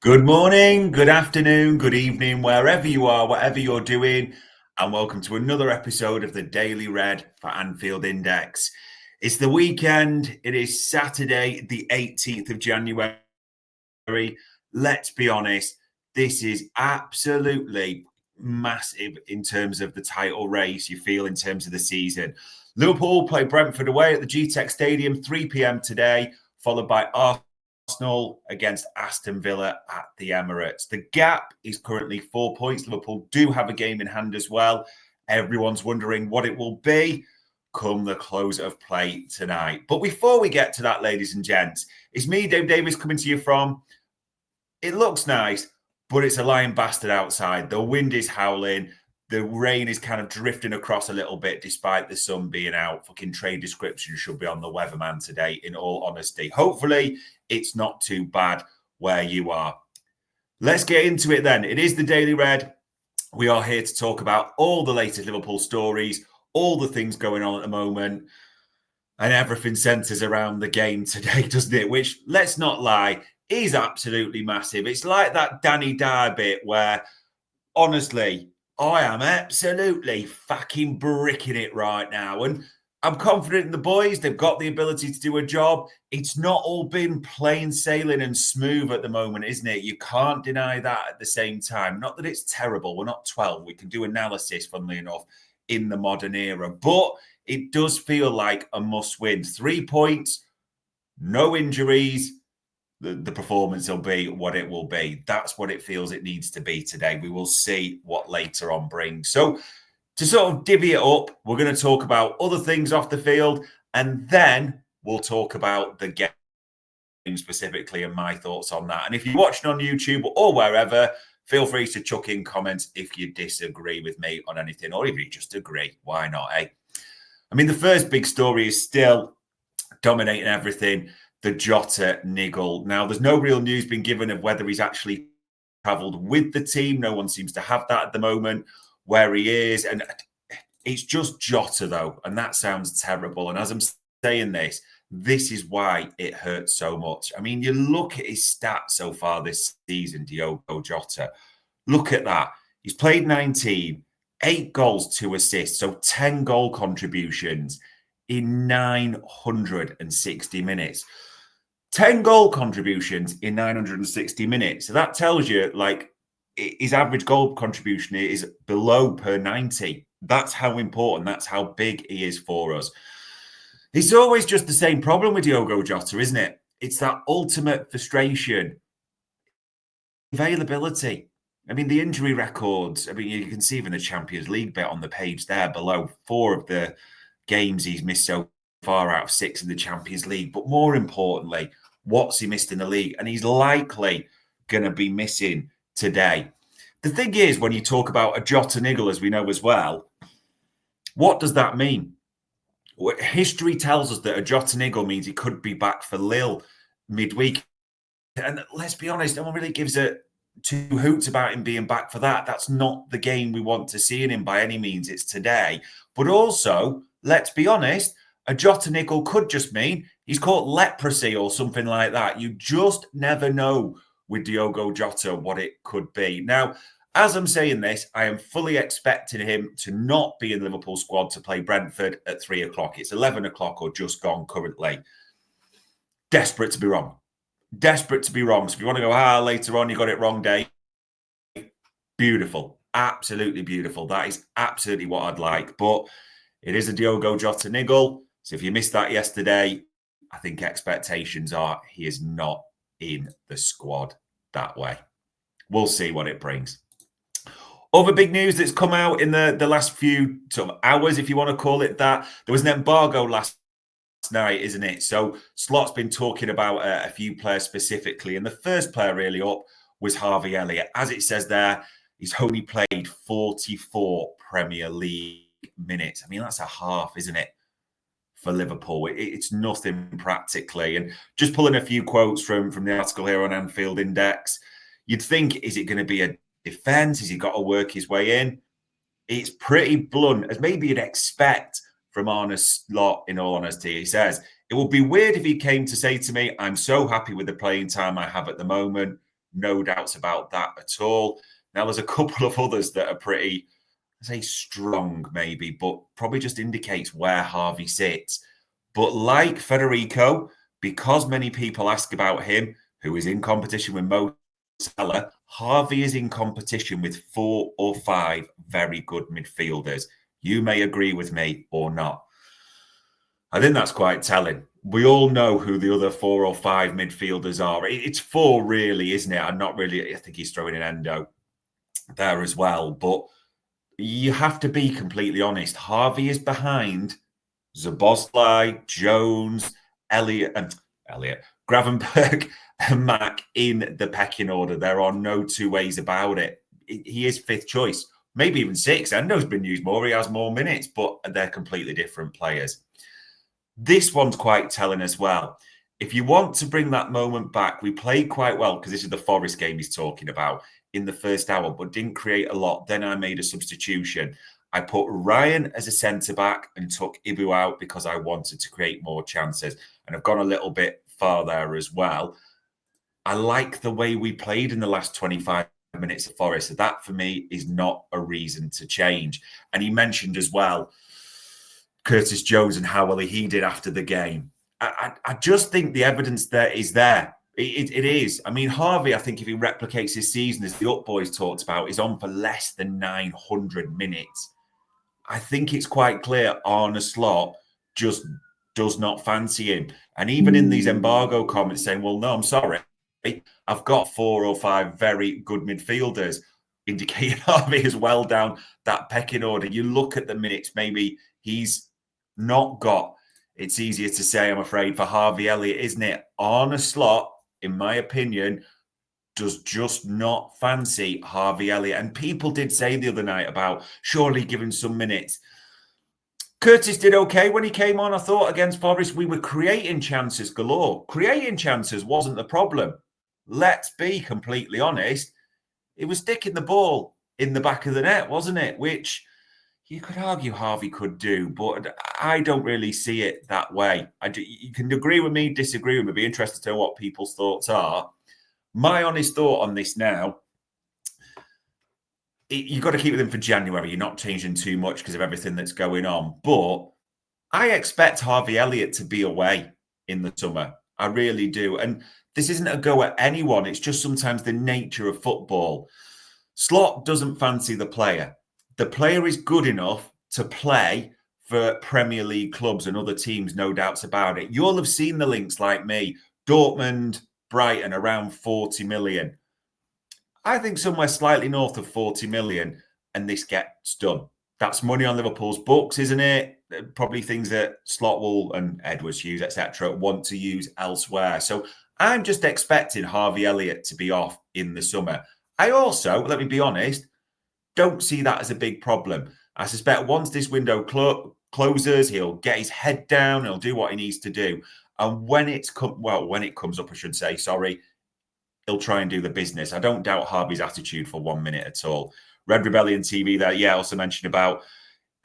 Good morning, good afternoon, good evening, wherever you are, whatever you're doing, and welcome to another episode of the Daily Red for Anfield Index. It's the weekend. It is Saturday, the 18th of January. Let's be honest, this is absolutely massive in terms of the title race you feel in terms of the season. Liverpool play Brentford away at the GTEC Stadium, 3 p.m. today, followed by Arsenal against Aston Villa at the Emirates. The gap is currently 4 points. Liverpool do have a game in hand as well. Everyone's wondering what it will be come the close of play tonight. But before we get to that, ladies and gents, it's me, Dave Davis, coming to you from, it looks nice, but it's a lying bastard outside. The wind is howling. The rain is kind of drifting across a little bit despite the sun being out. Fucking trade description should be on the weatherman today, in all honesty. Hopefully, it's not too bad where you are. Let's get into it then. It is the Daily Red. We are here to talk about all the latest Liverpool stories, all the things going on at the moment, and everything centres around the game today, doesn't it? Which, let's not lie, is absolutely massive. It's like that Danny Dyer bit where, honestly, I am absolutely fucking bricking it right now. And I'm confident in the boys. They've got the ability to do a job. It's not all been plain sailing and smooth at the moment, isn't it? You can't deny that at the same time. Not that it's terrible. We're not 12. We can do analysis, funnily enough, in the modern era. But it does feel like a must win. 3 points, no injuries. The performance will be what it will be. That's what it feels it needs to be today. We will see what later on brings. So to sort of divvy it up, we're going to talk about other things off the field, and then we'll talk about the game specifically and my thoughts on that. And if you're watching on YouTube or wherever, feel free to chuck in comments if you disagree with me on anything, or if you just agree. Why not, eh? I mean, the first big story is still dominating everything. The Jota niggle. Now, there's no real news been given of whether he's actually travelled with the team. No one seems to have that at the moment, where he is. And it's just Jota, though, and that sounds terrible. And as I'm saying this is why it hurts so much. I mean, you look at his stats so far this season, Diogo Jota. Look at that. He's played 19, 8 goals, 2 assists, so 10 goal contributions in 960 minutes. 10 goal contributions in 960 minutes. So that tells you, like, his average goal contribution is below per 90. That's how important, that's how big he is for us. It's always just the same problem with Diogo Jota, isn't it? It's that ultimate frustration. Availability. I mean, the injury records, I mean, you can see even the Champions League bit on the page there below. 4 of the games he's missed so far out of 6 in the Champions League. But more importantly, what's he missed in the league? And he's likely going to be missing today. The thing is, when you talk about a Jota niggle, as we know as well, what does that mean? History tells us that a Jota niggle means he could be back for Lille midweek. And let's be honest, no one really gives a two hoots about him being back for that. That's not the game we want to see in him by any means. It's today. But also, let's be honest, a Jota niggle could just mean he's caught leprosy or something like that. You just never know with Diogo Jota what it could be. Now, as I'm saying this, I am fully expecting him to not be in the Liverpool squad to play Brentford at 3 o'clock. It's 11 o'clock or just gone currently. Desperate to be wrong. Desperate to be wrong. So if you want to go, later on, you got it wrong, Dave. Beautiful. Absolutely beautiful. That is absolutely what I'd like. But it is a Diogo Jota niggle. So if you missed that yesterday, I think expectations are he is not in the squad that way. We'll see what it brings. Other big news that's come out in the last few sort of hours, if you want to call it that. There was an embargo last night, isn't it? So Slot's been talking about a few players specifically. And the first player really up was Harvey Elliott. As it says there, he's only played 44 Premier League minutes. I mean, that's a half, isn't it? For Liverpool. It's nothing practically. And just pulling a few quotes from the article here on Anfield Index, you'd think, is it going to be a defence? Has he got to work his way in? It's pretty blunt, as maybe you'd expect from Arne Slot, in all honesty. He says, it would be weird if he came to say to me, I'm so happy with the playing time I have at the moment. No doubts about that at all. Now, there's a couple of others that are pretty, I say strong maybe, but probably just indicates where Harvey sits. But like Federico, because many people ask about him, who is in competition with Mo Salah, Harvey is in competition with 4 or 5 very good midfielders. You may agree with me or not. I think that's quite telling. We all know who the other 4 or 5 midfielders are. It's 4 really, isn't it? I'm not really, I think he's throwing an Endo there as well. But you have to be completely honest. Harvey is behind Szoboszlai, Jones, Elliott, Gravenberch and Mack in the pecking order. There are no two ways about it. He is 5th choice, maybe even 6th. Endo's been used more. He has more minutes, but they're completely different players. This one's quite telling as well. If you want to bring that moment back, we played quite well because this is the Forest game he's talking about in the first hour, but didn't create a lot. Then I made a substitution. I put Ryan as a centre-back and took Ibu out because I wanted to create more chances. And I've gone a little bit far there as well. I like the way we played in the last 25 minutes of Forest. So that, for me, is not a reason to change. And he mentioned as well Curtis Jones and how well he did after the game. I just think the evidence there is there. It is. I mean, Harvey, I think if he replicates his season, as the Up Boys talked about, is on for less than 900 minutes. I think it's quite clear Arne Slot just does not fancy him. And even in these embargo comments saying, well, no, I'm sorry. I've got 4 or 5 very good midfielders, indicating Harvey is well down that pecking order. You look at the minutes, maybe he's not got, it's easier to say, I'm afraid, for Harvey Elliott, isn't it? Arne Slot, in my opinion, does just not fancy Harvey Elliott. And people did say the other night about surely giving some minutes. Curtis did okay when he came on, I thought, against Forest. We were creating chances galore. Creating chances wasn't the problem. Let's be completely honest. It was sticking the ball in the back of the net, wasn't it? Which you could argue Harvey could do, but I don't really see it that way. You can agree with me, disagree with me, be interested to know what people's thoughts are. My honest thought on this now, you've got to keep it in for January. You're not changing too much because of everything that's going on. But I expect Harvey Elliott to be away in the summer. I really do. And this isn't a go at anyone. It's just sometimes the nature of football. Slot doesn't fancy the player. The player is good enough to play for Premier League clubs and other teams, no doubts about it. You'll have seen the links like me. Dortmund, Brighton, around 40 million. I think somewhere slightly north of 40 million, and this gets done. That's money on Liverpool's books, isn't it? Probably things that Slotwell and Edwards Hughes, etc., want to use elsewhere. So I'm just expecting Harvey Elliott to be off in the summer. I also, let me be honest, don't see that as a big problem. I suspect once this window closes, he'll get his head down, he'll do what he needs to do. And when it comes up, I should say, sorry, he'll try and do the business. I don't doubt Harvey's attitude for 1 minute at all. Red Rebellion TV there, yeah, also mentioned about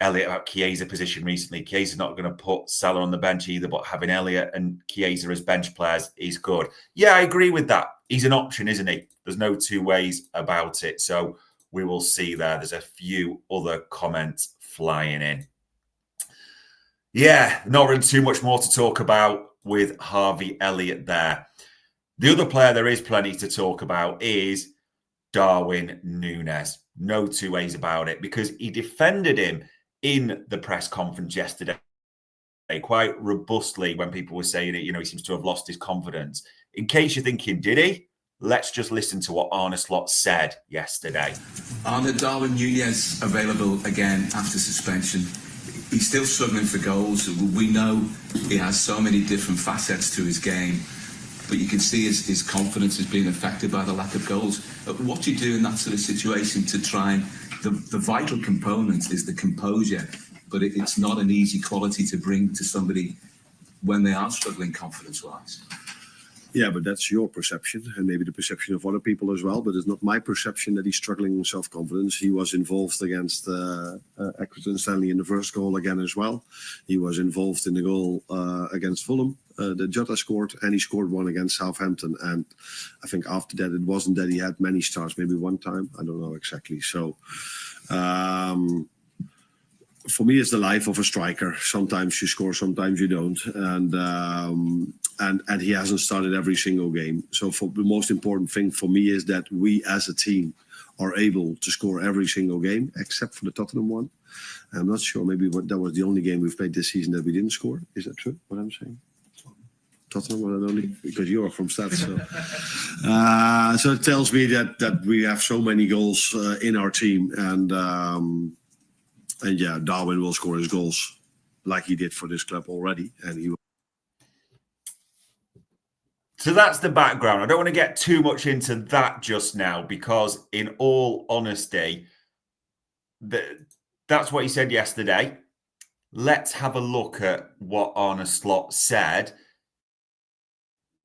Elliott, about Chiesa position recently. Chiesa's not going to put Salah on the bench either, but having Elliott and Chiesa as bench players is good. Yeah, I agree with that. He's an option, isn't he? There's no two ways about it. So we will see there. There's a few other comments flying in. Yeah, not really too much more to talk about with Harvey Elliott there. The other player there is plenty to talk about is Darwin Nunez. No two ways about it, because he defended him in the press conference yesterday quite robustly when people were saying it. You know, he seems to have lost his confidence. In case you're thinking, did he? Let's just listen to what Arne Slot said yesterday. Arne, Darwin Nunez available again after suspension. He's still struggling for goals. We know he has so many different facets to his game, but you can see his confidence is being affected by the lack of goals. What do you do in that sort of situation to try and... The vital component is the composure, but it's not an easy quality to bring to somebody when they are struggling confidence-wise. Yeah, but that's your perception, and maybe the perception of other people as well. But it's not my perception that he's struggling with self-confidence. He was involved against Accrington Stanley in the first goal again as well. He was involved in the goal against Fulham. that Jota scored, and he scored one against Southampton. And I think after that, it wasn't that he had many starts, maybe one time. I don't know exactly. So for me, it's the life of a striker. Sometimes you score, sometimes you don't. And he hasn't started every single game. So the most important thing for me is that we as a team are able to score every single game, except for the Tottenham one. I'm not sure. Maybe that was the only game we've played this season that we didn't score. Is that true, what I'm saying? Tottenham was only because you are from Stats. So it tells me that we have so many goals in our team. And yeah, Darwin will score his goals like he did for this club already. And he will. So that's the background. I don't want to get too much into that just now because, in all honesty, that's what he said yesterday. Let's have a look at what Arne Slot said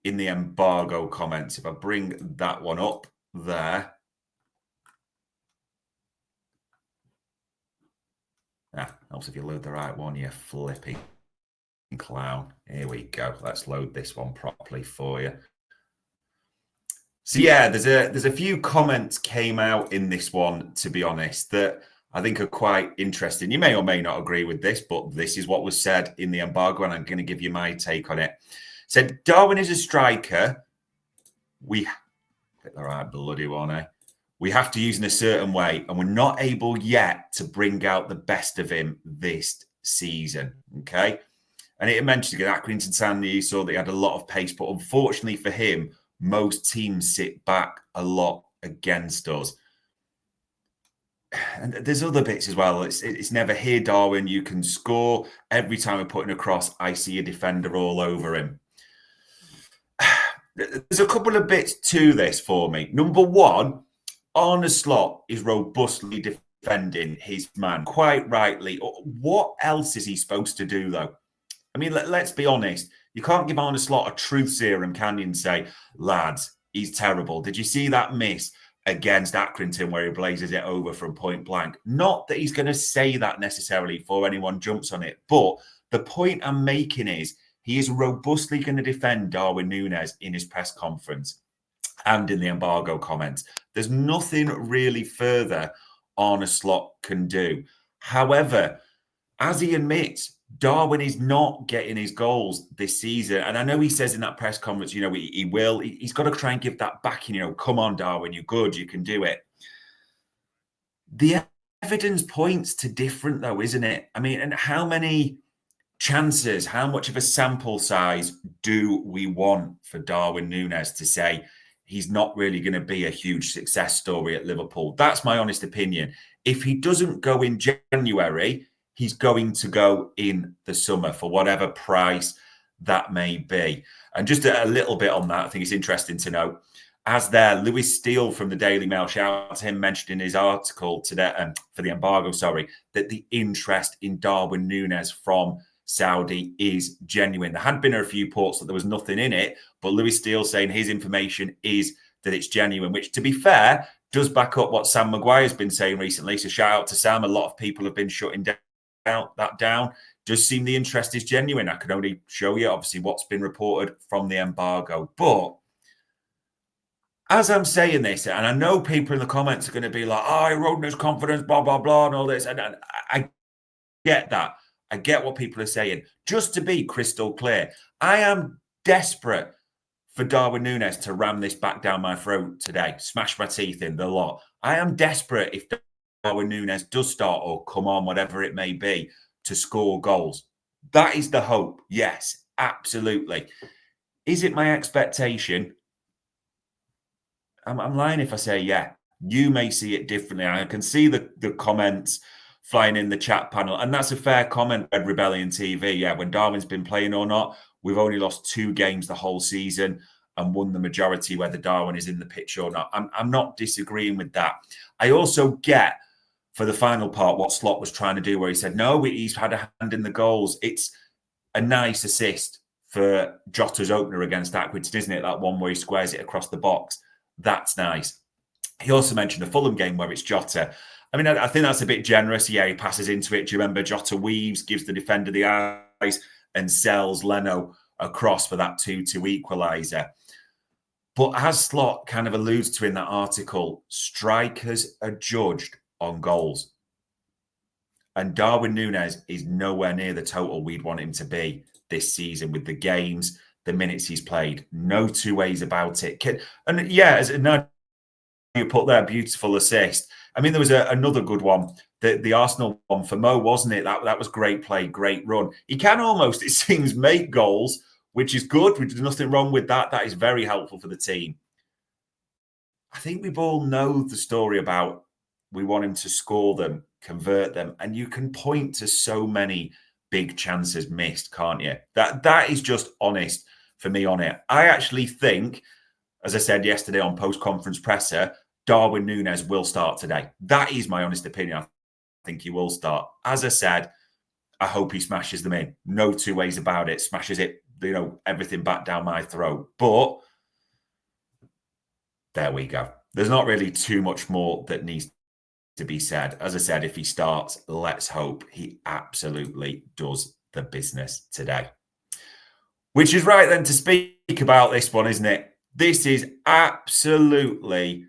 in the embargo comments. If I bring that one up there. Helps if you load the right one, you flipping clown. Here we go. Let's load this one properly for you. So yeah, there's a few comments came out in this one, to be honest, that I think are quite interesting. You may or may not agree with this, but this is what was said in the embargo, and I'm going to give you my take on it. Said, Darwin is a striker. We hit the right bloody one, eh? We have to use in a certain way, and we're not able yet to bring out the best of him this season, okay? And it mentioned that Accrington Town, you saw that he had a lot of pace, but unfortunately for him, most teams sit back a lot against us. And there's other bits as well. It's never here, Darwin. You can score. Every time we're putting across, I see a defender all over him. There's a couple of bits to this for me. Number one, Arne Slot is robustly defending his man, quite rightly. What else is he supposed to do, though? I mean, let's be honest. You can't give Arne Slot a truth serum, can you, and say, lads, he's terrible. Did you see that miss against Accrington where he blazes it over from point blank? Not that he's going to say that necessarily before anyone jumps on it, but the point I'm making is he is robustly going to defend Darwin Nunez in his press conference and in the embargo comments. There's nothing really further Arne Slot can do. However, as he admits, Darwin is not getting his goals this season. And I know he says in that press conference, he will. He's got to try and give that back. Come on, Darwin, you're good. You can do it. The evidence points to different, though, isn't it? I mean, and how many chances, how much of a sample size do we want for Darwin Nunez to say he's not really going to be a huge success story at Liverpool? That's my honest opinion. If he doesn't go in January, he's going to go in the summer for whatever price that may be. And just a little bit on that, I think it's interesting to know. As there, Lewis Steele from the Daily Mail, shout out to him, mentioned in his article today for the embargo, that the interest in Darwin Nunez from Saudi is genuine. There had been a few reports that there was nothing in it, but Lewis Steele saying his information is that it's genuine, which, to be fair, does back up what Sam Maguire's been saying recently. So shout out to Sam. A lot of people have been shutting that down. Does seem the interest is genuine. I can only show you, obviously, what's been reported from the embargo. But as I'm saying this, and I know people in the comments are going to be like, oh, he wrote in his confidence, blah, blah, blah, and all this. And I get that. I get what people are saying. Just to be crystal clear, I am desperate for Darwin Nunez to ram this back down my throat today, smash my teeth in the lot. I am desperate if Darwin Nunez does start or come on, whatever it may be, to score goals. That is the hope. Yes, absolutely. Is it my expectation? I'm lying if I say, yeah, you may see it differently. I can see the comments flying in the chat panel. And that's a fair comment, Red Rebellion TV. Yeah, when Darwin's been playing or not, we've only lost 2 games the whole season and won the majority whether Darwin is in the pitch or not. I'm not disagreeing with that. I also get, for the final part, what Slot was trying to do, where he said, no, he's had a hand in the goals. It's a nice assist for Jota's opener against Accrington, isn't it? That one where he squares it across the box. That's nice. He also mentioned a Fulham game where it's Jota. I mean, I think that's a bit generous. Yeah, he passes into it. Do you remember Jota weaves, gives the defender the eyes and sells Leno across for that 2-2 equaliser. But as Slot kind of alludes to in that article, strikers are judged on goals. And Darwin Nunez is nowhere near the total we'd want him to be this season with the games, the minutes he's played. No two ways about it. And yeah, as now you put there, beautiful assist. I mean, there was another good one, the Arsenal one for Mo, wasn't it? That was great play, great run. He can almost, it seems, make goals, which is good. There's nothing wrong with that. That is very helpful for the team. I think we all know the story about we want him to score them, convert them, and you can point to so many big chances missed, can't you? That is just honest for me on it. I actually think, as I said yesterday on post-conference presser, Darwin Nunez will start today. That is my honest opinion. I think he will start. As I said, I hope he smashes them in. No two ways about it. Smashes it, everything back down my throat. But there we go. There's not really too much more that needs to be said. As I said, if he starts, let's hope he absolutely does the business today. Which is right then to speak about this one, isn't it? This is absolutely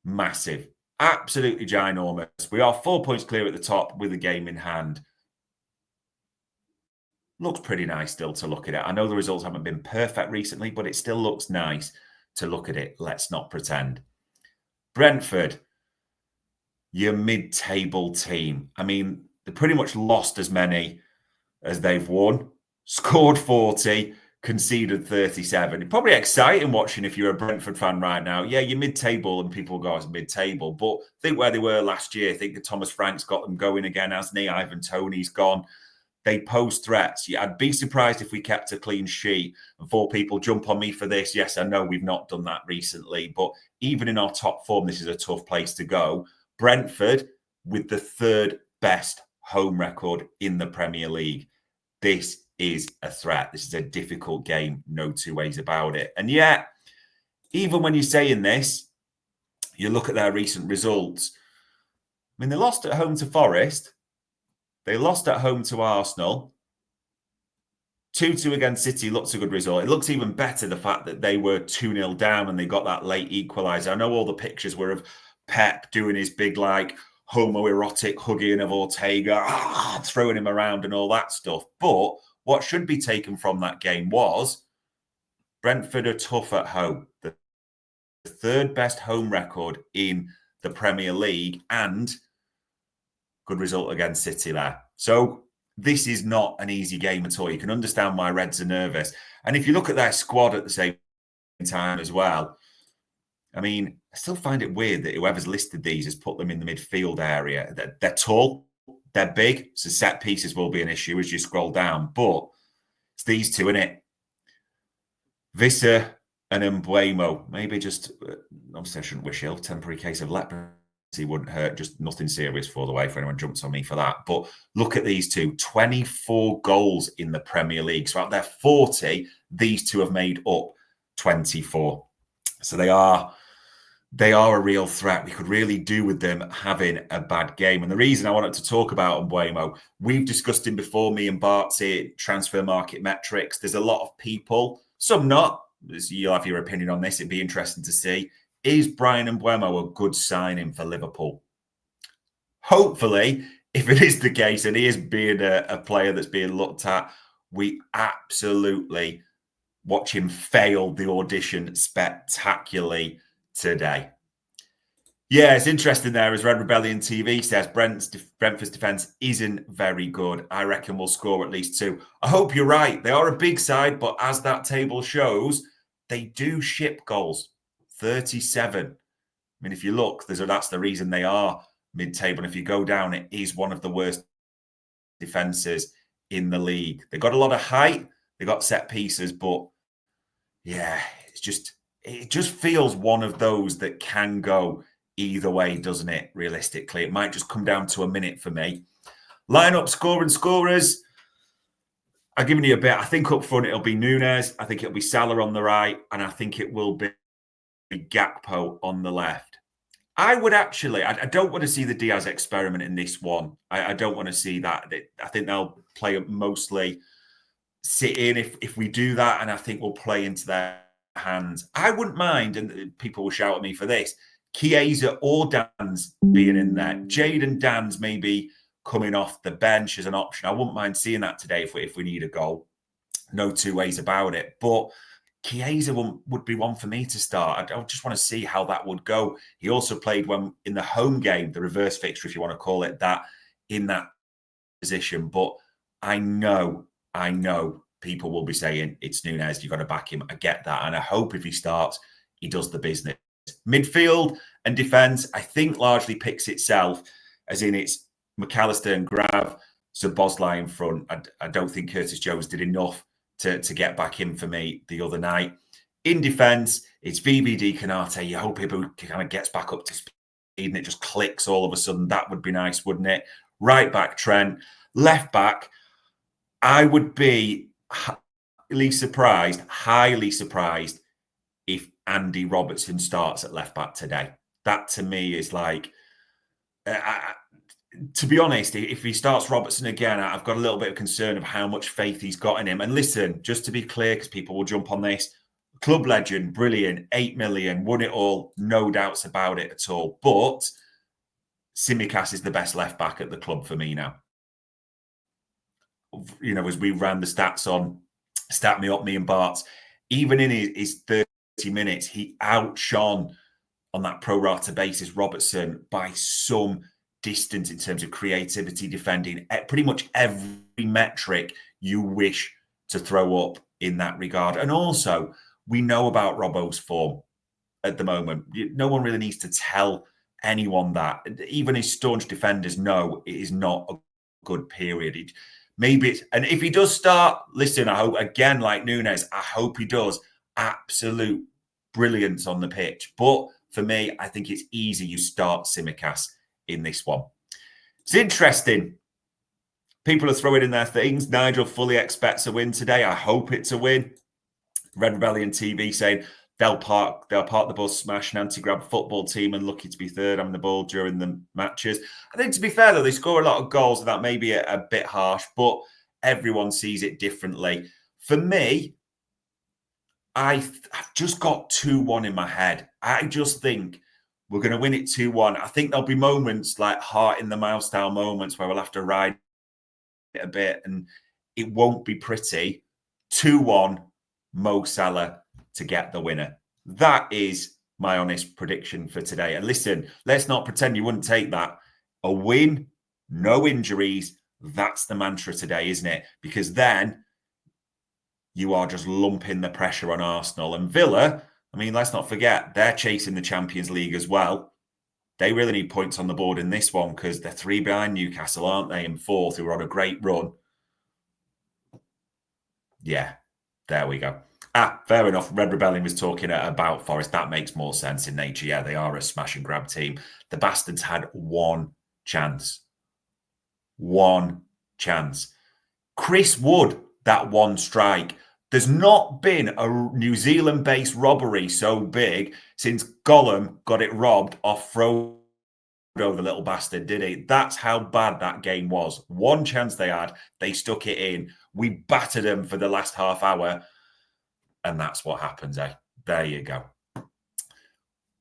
massive. Absolutely ginormous. We are 4 points clear at the top with a game in hand. Looks pretty nice still to look at it. I know the results haven't been perfect recently, but it still looks nice to look at it. Let's not pretend. Brentford, your mid-table team. I mean, they pretty much lost as many as they've won. Scored 40, conceded 37. It's probably exciting watching if you're a Brentford fan right now. Yeah, you're mid-table and people go as mid-table. But think where they were last year. Think that Thomas Frank's got them going again, hasn't he? Ivan Toney's gone. They pose threats. Yeah, I'd be surprised if we kept a clean sheet. And 4 people jump on me for this. Yes, I know we've not done that recently. But even in our top form, this is a tough place to go. Brentford with the 3rd best home record in the Premier League. This is a threat. This is a difficult game. No two ways about it. And yet, even when you're saying this, you look at their recent results. I mean, they lost at home to Forest. They lost at home to Arsenal. 2-2 against City looks a good result. It looks even better the fact that they were 2-0 down and they got that late equaliser. I know all the pictures were of Pep doing his big, homoerotic hugging of Ortega, throwing him around and all that stuff. But what should be taken from that game was Brentford are tough at home. The 3rd best home record in the Premier League and good result against City there. So this is not an easy game at all. You can understand why Reds are nervous. And if you look at their squad at the same time as well, I mean, I still find it weird that whoever's listed these has put them in the midfield area. They're tall, they're big, so set pieces will be an issue as you scroll down. But it's these two, innit? Visser and Mbuemo. Maybe just, obviously I shouldn't wish ill, temporary case of leprosy wouldn't hurt, just nothing serious for the way if anyone jumps on me for that. But look at these two, 24 goals in the Premier League. So out there 40, these two have made up 24. So they are a real threat. We could really do with them having a bad game. And the reason I wanted to talk about Mbuemo, we've discussed him before, me and Bartsy, transfer market metrics. There's a lot of people, some not. You'll have your opinion on this. It'd be interesting to see. Is Bryan Mbuemo a good signing for Liverpool? Hopefully, if it is the case and he is being a player that's being looked at, we absolutely watch him fail the audition spectacularly today. Yeah, it's interesting there, as Red Rebellion TV says, Brentford's defence isn't very good. I reckon we'll score at least 2. I hope you're right. They are a big side, but as that table shows, they do ship goals. 37. I mean, if you look, that's the reason they are mid-table. And if you go down, it is one of the worst defences in the league. They've got a lot of height. They've got set pieces, but yeah, it just feels one of those that can go either way, doesn't it? Realistically, it might just come down to a minute for me. Lineup, scorers. I've given you a bit. I think up front it'll be Nunez. I think it'll be Salah on the right, and I think it will be Gakpo on the left. I would actually, I don't want to see the Diaz experiment in this one. I don't want to see that. I think they'll play mostly sit in if we do that, and I think we'll play into their hands. I wouldn't mind, and people will shout at me for this, Chiesa or Dan's being in there. Jadon Dan's maybe coming off the bench as an option. I wouldn't mind seeing that today if we need a goal. No two ways about it. But Chiesa would be one for me to start. I just want to see how that would go. He also played when in the home game, the reverse fixture, if you want to call it that, in that position. But I know people will be saying it's Nunez, you've got to back him. I get that. And I hope if he starts, he does the business. Midfield and defence, I think largely picks itself, as in it's McAllister and Grav, Szoboszlai in front. I don't think Curtis Jones did enough to get back in for me the other night. In defence, it's VVD, Konate. You hope he kind of gets back up to speed and it just clicks all of a sudden. That would be nice, wouldn't it? Right back, Trent. Left back, I would be highly surprised if Andy Robertson starts at left back today. That to me is like, to be honest, if he starts Robertson again, I've got a little bit of concern of how much faith he's got in him. And listen, just to be clear, because people will jump on this, club legend, brilliant, 8 million, won it all, no doubts about it at all. But Tsimikas is the best left back at the club for me now. You know, as we ran the stats on Stat Me Up, me and Bart's, even in his 30 minutes, he outshone on that pro rata basis Robertson by some distance in terms of creativity, defending, pretty much every metric you wish to throw up in that regard. And also, we know about Robbo's form at the moment. No one really needs to tell anyone that. Even his staunch defenders know it is not a good period. Maybe it's, and if he does start, listen, I hope, again, like Nunez, I hope he does absolute brilliance on the pitch. But for me, I think it's easy you start Tsimikas in this one. It's interesting. People are throwing in their things. Nigel fully expects a win today. I hope it's a win. Red Rebellion TV saying they'll park the bus, smash an anti-grab football team and lucky to be third on the ball during the matches. I think, to be fair, though, they score a lot of goals, and that may be a bit harsh, but everyone sees it differently. For me, I've just got 2-1 in my head. I just think we're going to win it 2-1. I think there'll be moments like heart in the mouth style moments where we'll have to ride it a bit, and it won't be pretty. 2-1, Mo Salah to get the winner. That is my honest prediction for today. And listen, let's not pretend you wouldn't take that. A win, no injuries. That's the mantra today, isn't it? Because then you are just lumping the pressure on Arsenal. And Villa, I mean, let's not forget, they're chasing the Champions League as well. They really need points on the board in this one because they're 3 behind Newcastle, aren't they? In 4th, who are on a great run. Yeah, there we go. Fair enough. Red Rebellion was talking about Forest. That makes more sense in nature. Yeah, they are a smash and grab team. The Bastards had one chance. One chance. Chris Wood, that one strike. There's not been a New Zealand-based robbery so big since Gollum got it robbed off Frodo, the little bastard, did he? That's how bad that game was. One chance they had. They stuck it in. We battered them for the last half hour. And that's what happens, eh? There you go.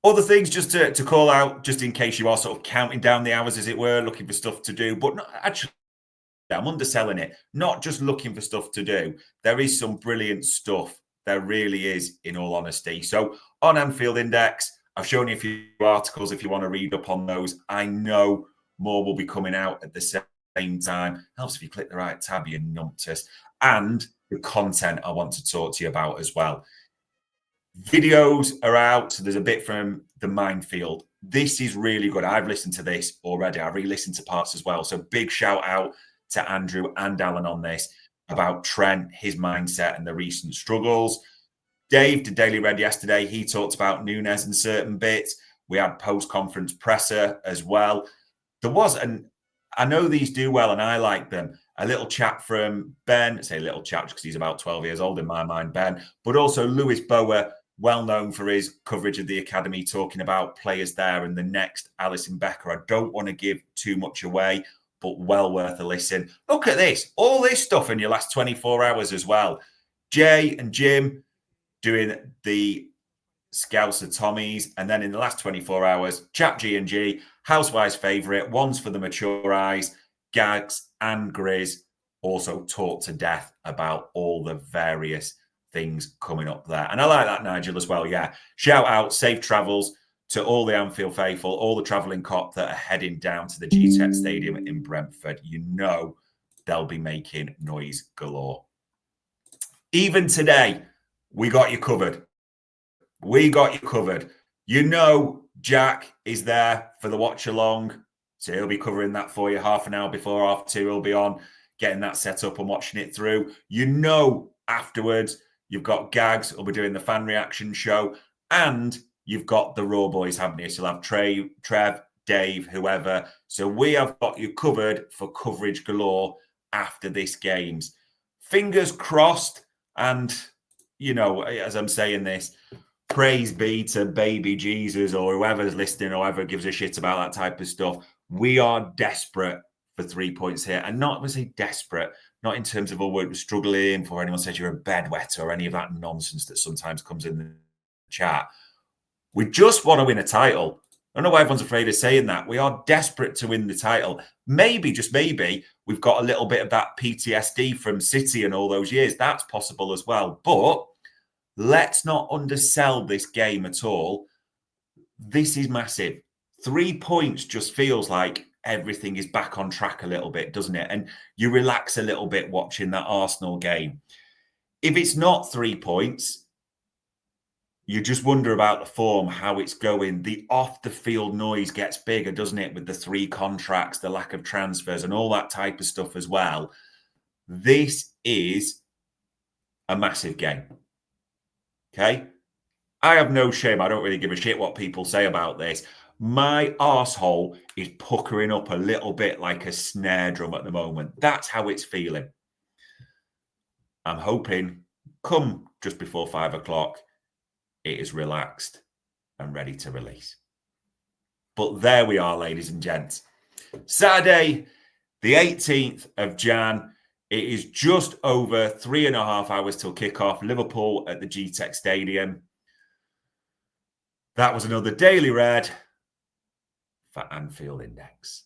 Other things just to call out, just in case you are sort of counting down the hours, as it were, looking for stuff to do. But actually, I'm underselling it. Not just looking for stuff to do. There is some brilliant stuff. There really is, in all honesty. So on Anfield Index, I've shown you a few articles if you want to read up on those. I know more will be coming out at the same time. Helps if you click the right tab, you numptus. And the content I want to talk to you about as well. Videos are out. So there's a bit from the Minefield. This is really good. I've listened to this already. I re-listened to parts as well. So big shout out to Andrew and Alan on this about Trent, his mindset and the recent struggles. Dave did Daily Red yesterday. He talked about Nunez and certain bits. We had post-conference presser as well. There was, and I know these do well and I like them, a little chat from Ben. I say little chat because he's about 12 years old in my mind, Ben, but also Lewis Bower, well known for his coverage of the academy, talking about players there and the next Alisson Becker. I don't want to give too much away, but well worth a listen. Look at this, all this stuff in your last 24 hours as well. Jay and Jim doing the Scouser Tommies, and then in the last 24 hours, Chap G&G, Housewives favourite, one's for the mature eyes, Gags and Grizz also talk to death about all the various things coming up there. And I like that, Nigel, as well. Yeah. Shout out, safe travels to all the Anfield faithful, all the travelling cop that are heading down to the GTEC Stadium in Brentford. You know they'll be making noise galore. Even today, we got you covered. We got you covered. You know Jack is there for the watch along, so he'll be covering that for you half an hour before half two. He'll be on, getting that set up and watching it through. You know afterwards, you've got Gags who'll be doing the fan reaction show, and you've got the Raw Boys having it. So you'll have Trev, Dave, whoever. So we have got you covered for coverage galore after this games. Fingers crossed, and, you know, as I'm saying this, praise be to baby Jesus or whoever's listening or whoever gives a shit about that type of stuff. We are desperate for 3 points here. And not, I would say desperate, not in terms of, oh, we're struggling, for anyone says you're a bedwetter or any of that nonsense that sometimes comes in the chat. We just want to win a title. I don't know why everyone's afraid of saying that. We are desperate to win the title. Maybe, just maybe, we've got a little bit of that PTSD from City and all those years. That's possible as well. But let's not undersell this game at all. This is massive. 3 points just feels like everything is back on track a little bit, doesn't it? And you relax a little bit watching that Arsenal game. If it's not 3 points, you just wonder about the form, how it's going. The off-the-field noise gets bigger, doesn't it, with the 3 contracts, the lack of transfers and all that type of stuff as well. This is a massive game. Okay? I have no shame. I don't really give a shit what people say about this. My arsehole is puckering up a little bit like a snare drum at the moment. That's how it's feeling. I'm hoping come just before 5 o'clock, it is relaxed and ready to release. But there we are, ladies and gents. Saturday, the 18th of Jan. It is just over 3.5 hours till kickoff. Liverpool at the GTEC Stadium. That was another Daily Red for Anfield Index.